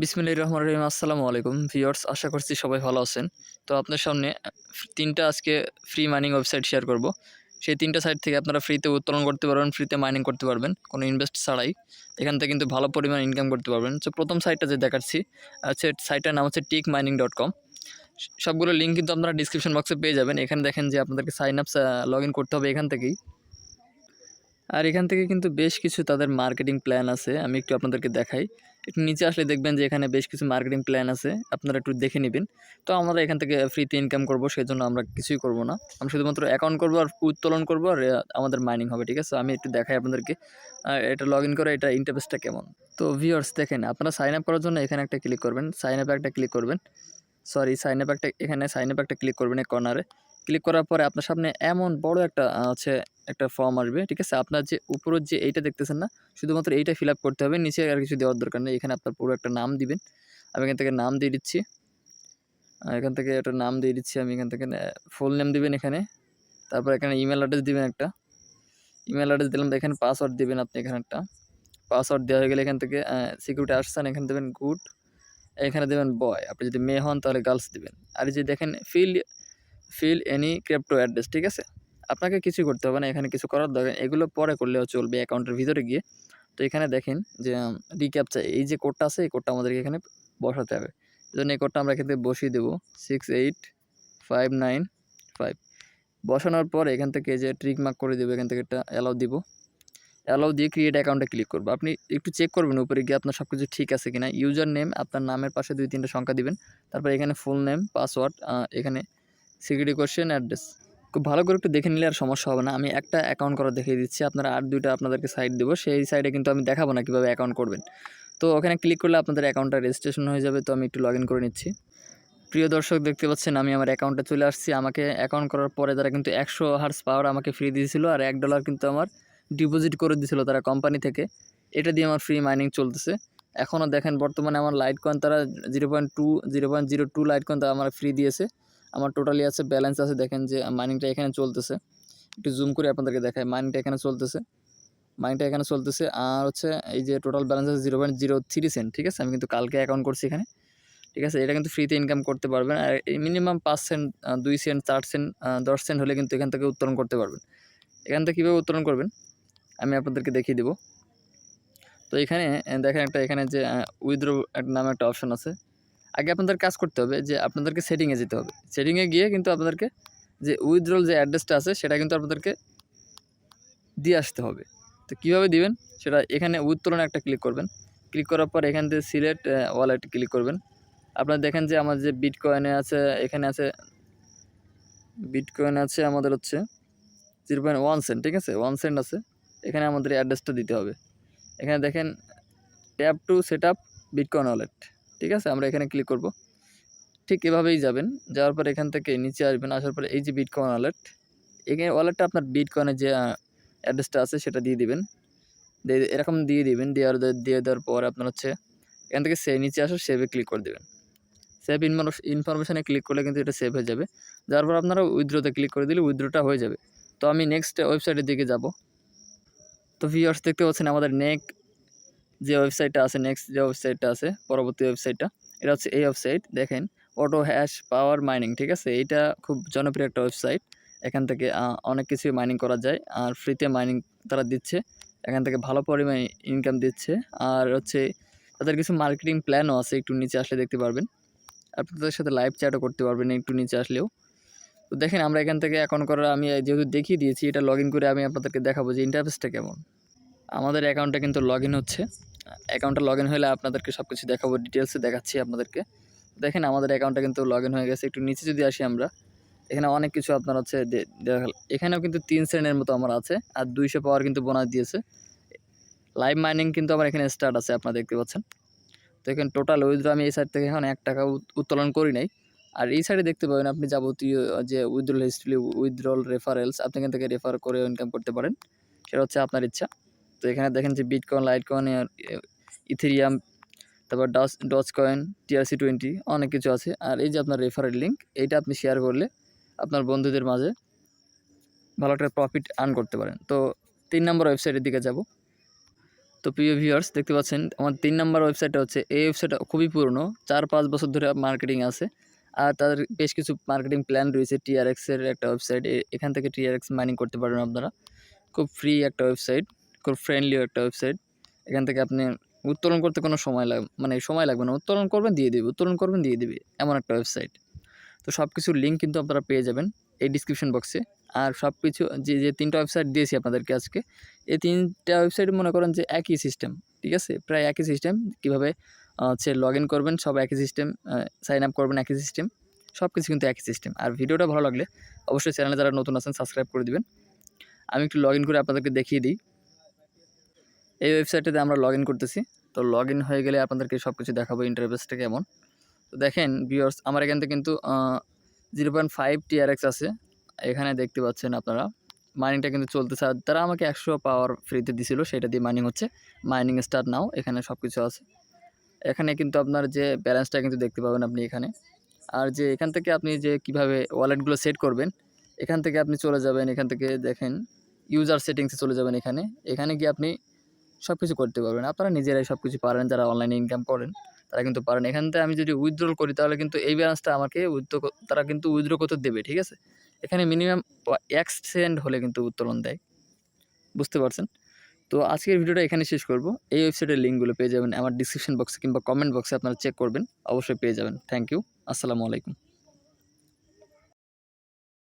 বিসমিল্লাহির রহমানির রহিম। আসসালামু আলাইকুম ভিউয়ার্স, আশা করছি সবাই ভালো আছেন। তো আপনার সামনে ৩টা আজকে ফ্রি মাইনিং ওয়েবসাইট শেয়ার করব। সেই ৩টা সাইট থেকে আপনারা ফ্রিতে উত্তোলন করতে পারবেন, ফ্রিতে মাইনিং করতে পারবেন কোনো ইনভেস্ট ছাড়াই। এখান থেকে কিন্তু ভালো পরিমাণ ইনকাম করতে পারবেন। তো প্রথম সাইটটা যে দেখাচ্ছি সাইটটার নাম হচ্ছে টিকমাইনিং.com। সবগুলো লিঙ্ক কিন্তু আপনারা ডিসক্রিপশন বক্সে পেয়ে যাবেন। এখানে দেখেন যে আপনাদেরকে সাইন আপ লগ ইন করতে হবে এখান থেকেই। আর এখান থেকে কিন্তু বেশ কিছু তাদের মার্কেটিং প্ল্যান আছে। আমি একটু আপনাদেরকে দেখাই। একটু নিচে আসলে দেখবেন যে এখানে বেশ কিছু মার্কেটিং প্ল্যান আছে। আপনারা একটু দেখে নিবেন। তো আমরা এখান থেকে ফ্রিতে ইনকাম করব, সেজন্য আমরা কিছুই করব না। আমরা শুধুমাত্র অ্যাকাউন্ট করব আর উত্তোলন করব আর আমাদের মাইনিং হবে। ঠিক আছে? আমি একটু দেখাই আপনাদেরকে। এটা লগ ইন করে এটা ইন্টারফেসটা কেমন। তো ভিউয়ার্স দেখেন, আপনারা সাইন আপ করার জন্য এখানে একটা ক্লিক করবেন। সাইন আপ একটা ক্লিক করবেন। এখানে সাইন আপ একটা ক্লিক করবেন এই কর্নারে। ক্লিক করার পরে আপনার সামনে এমন বড় একটা একটা ফর্ম আসবে। ঠিক আছে? আপনার যে উপরের যে এইটা দেখতেছেন না? শুধুমাত্র এইটা ফিল আপ করতে হবে। নিচে আর কিছু দেওয়ার দরকার নেই। এখানে আপনার পুরো একটা নাম দিবেন। আমি এখান থেকে নাম দিয়ে দিচ্ছি। এখান থেকে একটা নাম দিয়ে দিচ্ছি আমি এখান থেকে ফুল নেম দিবেন এখানে। তারপর এখানে ইমেল অ্যাড্রেস দিবেন একটা। ইমেল অ্যাড্রেস দিলাম, এখানে পাসওয়ার্ড দিবেন আপনি এখানে একটা। পাসওয়ার্ড দেওয়া হয়ে গেলে এখান থেকে সিকিউরিটি আসছেন, এখানে দেবেন গুড। এখানে দেবেন বয়। আপনি যদি মেয়ে হন তাহলে গার্লস দিবেন। আর এই যে দেখেন ফিল এনি ক্রিপ্টো অ্যাড্রেস। ঠিক আছে? আপনাকে কিছুই করতে হবে না, এখানে কিছু করার দরকার, এগুলো পরে করলেও চলবে অ্যাকাউন্টের ভিতরে গিয়ে। তো এখানে দেখেন যে রিক্যাপচা, এই যে কোডটা আছে এই কোডটা আমাদেরকে এখানে বসাতে হবে। এজন্য এই কোডটা আমরা এখান থেকে বসিয়ে দেবো 68595। বসানোর পর এখান থেকে যে ট্রিক মার্ক করে দেবো, এখান থেকে একটা অ্যালাউ দিব। অ্যালাউ দিয়ে ক্রিয়েট অ্যাকাউন্টে ক্লিক করবো। আপনি একটু চেক করবেন উপরে গিয়ে আপনার সব কিছু ঠিক আছে কিনা। ইউজার নেম, আপনার নামের পাশে ২-৩টা সংখ্যা দিবেন। তারপর এখানে ফুল নেম, পাসওয়ার্ড, এখানে সিকিউরিটি কোয়েশ্চেন, অ্যাড্রেস। খুব ভালো করে একটু দেখে নিলে আর সমস্যা হবে না। আমি একটা অ্যাকাউন্ট করা দেখিয়ে দিচ্ছি, আপনারা আর ২টা আপনাদেরকে সাইট দেবো। সেই সাইটে কিন্তু আমি দেখাবো না কীভাবে অ্যাকাউন্ট করবেন। তো ওখানে ক্লিক করলে আপনাদের অ্যাকাউন্টটা রেজিস্ট্রেশন হয়ে যাবে। তো আমি একটু লগ ইন করে নিচ্ছি। প্রিয় দর্শক দেখতে পাচ্ছেন আমি আমার অ্যাকাউন্টে চলে আসছি। আমাকে অ্যাকাউন্ট করার পরে তারা কিন্তু ১০০ হার্স পাওয়ার আমাকে ফ্রি দিয়েছিল, আর $১ কিন্তু আমার ডিপোজিট করে দিয়েছিল তারা কোম্পানি থেকে। এটা দিয়ে আমার ফ্রি মাইনিং চলতেছে। এখনও দেখেন বর্তমানে আমার লাইট কয়েন তারা 0.02 লাইট কয়েন তারা আমার ফ্রি দিয়েছে। আমার টোটালি আছে, ব্যালেন্স আছে, দেখেন যে মাইনিংটা এখানে চলতেছে। একটু জুম করে আপনাদেরকে দেখাই, মাইনিংটা এখানে চলতেছে। আর হচ্ছে এই যে টোটাল ব্যালেন্স আছে 0.03 সেন্ট। ঠিক আছে? আমি কিন্তু কালকে অ্যাকাউন্ট করছি এখানে। ঠিক আছে? এটা কিন্তু ফ্রিতে ইনকাম করতে পারবেন। আর এই minimum ৫ cent, ২ cent, ৪ cent, ১০ cent হলে কিন্তু এখান থেকে উত্তোলন করতে পারবেন। এখান থেকে কীভাবে উত্তোলন করবেন আমি আপনাদেরকে দেখিয়ে দেবো। তো এখানে দেখেন এখানে যে উইথড্র নামে একটা অপশন আছে। আগে আপনাদের কাজ করতে হবে যে আপনাদেরকে সেটিংয়ে যেতে হবে। সেটিংয়ে গিয়ে কিন্তু আপনাদেরকে যে উইথড্রল যে অ্যাড্রেসটা আছে সেটা কিন্তু আপনাদেরকে দিয়ে আসতে হবে। তো কীভাবে দিবেন সেটা, এখানে উত্তোলনে একটা ক্লিক করবেন। ক্লিক করার পর এখান থেকে সিলেক্ট ওয়ালেট ক্লিক করবেন। আপনারা দেখেন যে আমার যে বিটকয়েনে আছে, এখানে আছে বিটকয়েন আছে আমাদের হচ্ছে 0.1 সেন্ট। ঠিক আছে? 1 সেন্ট আছে। এখানে আমাদের অ্যাড্রেসটা দিতে হবে। এখানে দেখেন tap two set up bitcoin wallet. ঠিক আছে? আমরা এখানে ক্লিক করব। ঠিক এভাবেই যাবেন। যাওয়ার পর এখান থেকে নিচে আসবেন। আসার পরে এই যে বিটকয়েন ওয়ালেট, এখানে ওয়ালেটটা আপনার বিটকয়েনের যে অ্যাড্রেসটা আছে সেটা দিয়ে দিবেন। এরকম দিয়ে দিবেন। দিয়ে দেওয়ার পর আপনার হচ্ছে এখান থেকে নিচে আসা সেভে ক্লিক করে দেবেন। সেভ ইনফরমেশনে ক্লিক করলে কিন্তু এটা সেভ হয়ে যাবে। যার পর আপনারা উইথড্রোতে ক্লিক করে দিলে উইথড্রোটা হয়ে যাবে। তো আমি নেক্সট ওয়েবসাইটের দিকে যাব। তো ভিউয়ার্স দেখতে পাচ্ছেন আমাদের নেক্সট যে ওয়েবসাইটটা আছে পরবর্তী ওয়েবসাইটটা, এটা হচ্ছে এই ওয়েবসাইট। দেখেন অটো হ্যাশ পাওয়ার মাইনিং। ঠিক আছে? এইটা খুব জনপ্রিয় একটা ওয়েবসাইট। এখান থেকে অনেক কিছুই মাইনিং করা যায়, আর ফ্রিতে মাইনিং তারা দিচ্ছে। এখান থেকে ভালো পরিমাণে ইনকাম দিচ্ছে। আর হচ্ছে তাদের কিছু মার্কেটিং প্ল্যানও আছে, একটু নিচে আসলে দেখতে পারবেন। আপনি তাদের সাথে লাইভ চ্যাটও করতে পারবেন একটু নিচে আসলেও। তো দেখেন আমরা এখান থেকে অ্যাকাউন্ট করা আমি যেহেতু দেখিয়ে দিয়েছি, এটা লগ ইন করে আমি আপনাদেরকে দেখাবো যে ইন্টারফেসটা কেমন। আমাদের অ্যাকাউন্টটা কিন্তু লগ ইন হচ্ছে। অ্যাকাউন্টটা লগ ইন হলে আপনাদেরকে সব কিছু দেখাবো, ডিটেলসে দেখাচ্ছি আপনাদেরকে। দেখেন আমাদের অ্যাকাউন্টটা কিন্তু লগ ইন হয়ে গেছে। একটু নিচে যদি আসি আমরা, এখানে অনেক কিছু আপনার হচ্ছে এখানেও কিন্তু ৩ সেন্টের মতো আমার আছে, আর ২০০ পাওয়ার কিন্তু বোনাস দিয়েছে। লাইভ মাইনিং কিন্তু আমার এখানে স্টার্ট আছে, আপনারা দেখতে পাচ্ছেন। তো এখানে টোটাল উইথড্র আমি এই সাইড থেকে এখন ৳১ উত্তোলন করি নাই। আর এই সাইডে দেখতে পাবেন আপনি যাবতীয় যে উইথড্রল হিস্ট্রি, উইথড্রল রেফারেলস, আপনি এখান থেকে রেফার করেও ইনকাম করতে পারেন। সেটা হচ্ছে আপনার ইচ্ছা। তো এখানে দেখেন যে বিটকয়েন, লাইটকয়েন, ইথেরিয়াম, তারপর ডজ কয়েন, TRC20 অনেক কিছু আছে। আর এই যে আপনার রেফারেল লিঙ্ক, এইটা আপনি শেয়ার করলে আপনার বন্ধুদের মাঝে ভালো একটা প্রফিট আর্ন করতে পারেন। তো ৩ নম্বর ওয়েবসাইটের দিকে যাব। তো প্রিয় ভিউয়ার্স দেখতে পাচ্ছেন আমার 3 নাম্বার ওয়েবসাইটটা হচ্ছে এই ওয়েবসাইটটা খুবই পুরনো 4-5 বছর ধরে মার্কেটিং আছে। আর তাদের বেশ কিছু মার্কেটিং প্ল্যান রয়েছে। TRX এর একটা ওয়েবসাইট এখান থেকে TRX মাইনিং করতে পারবেন আপনারা। খুব ফ্রি একটা ওয়েবসাইট, খুব ফ্রেন্ডলিও একটা ওয়েবসাইট। এখান থেকে আপনি উত্তোলন করতে কোনো সময় সময় লাগবে না। উত্তোলন করবেন দিয়ে দিবে, উত্তোলন করবেন দিয়ে দিবে। এমন একটা ওয়েবসাইট। তো সব কিছুর লিঙ্ক কিন্তু আপনারা পেয়ে যাবেন এই ডিসক্রিপশন বক্সে। আর সব কিছু যে 3টা ওয়েবসাইট দিয়েছি আপনাদেরকে আজকে, এই 3টা ওয়েবসাইট মনে করেন যে একই সিস্টেম, ঠিক আছে? প্রায় একই সিস্টেম। কীভাবে হচ্ছে লগইন করবেন সব একই সিস্টেম, সাইন আপ করবেন একই সিস্টেম। সব কিছু কিন্তু একই সিস্টেম। আর ভিডিওটা ভালো লাগলে অবশ্যই চ্যানেলে যারা নতুন আছেন সাবস্ক্রাইব করে দিবেন। আমি একটু লগইন করে আপনাদেরকে দেখিয়ে দিই। এই ওয়েবসাইটটাতে আমরা লগইন করতেছি। তো লগইন হয়ে গেলে আপনাদেরকে সব কিছু দেখাবো ইন্টারফেসটা কেমন। তো দেখেন ভিউয়ার্স আমার এখান থেকে কিন্তু 0.5 TRX আছে। এখানে দেখতে পাচ্ছেন আপনারা মাইনিংটা কিন্তু চলতেছে। আর তারা আমাকে 100 পাওয়ার ফ্রিতে দিছিল, সেটা দিয়ে মাইনিং হচ্ছে। মাইনিং স্টার্ট নাও, এখানে সব কিছু আছে। এখানে কিন্তু আপনার যে ব্যালেন্সটা কিন্তু দেখতে পাবেন আপনি এখানে। আর যে এখান থেকে আপনি যে কিভাবে ওয়ালেটগুলো সেট করবেন, এখান থেকে আপনি চলে যাবেন। এখান থেকে দেখেন ইউজার সেটিংসে চলে যাবেন এখানে। এখানে গিয়ে আপনি সব কিছু করতে পারবেন। আপনারা নিজেরাই সব কিছু পারেন, যারা অনলাইনে ইনকাম করেন তারা কিন্তু পারেন। এখান থেকে আমি যদি উইথড্রল করি তাহলে কিন্তু এই ব্যালেন্সটা আমাকে তারা কিন্তু উইথড্র করতে দেবে, ঠিক আছে? এখানে মিনিমাম 1 সেকেন্ড হলে কিন্তু উত্তোলন দেয়। বুঝতে পারছেন? তো আজকের ভিডিওটা এখানে শেষ করব। এই ওয়েবসাইটের লিঙ্কগুলো পেয়ে যাবেন আমার ডিসক্রিপশন বক্সে কিংবা কমেন্ট বক্সে, আপনারা চেক করবেন। অবশ্যই পেয়ে যাবেন। Thank you. আসসালামু আলাইকুম।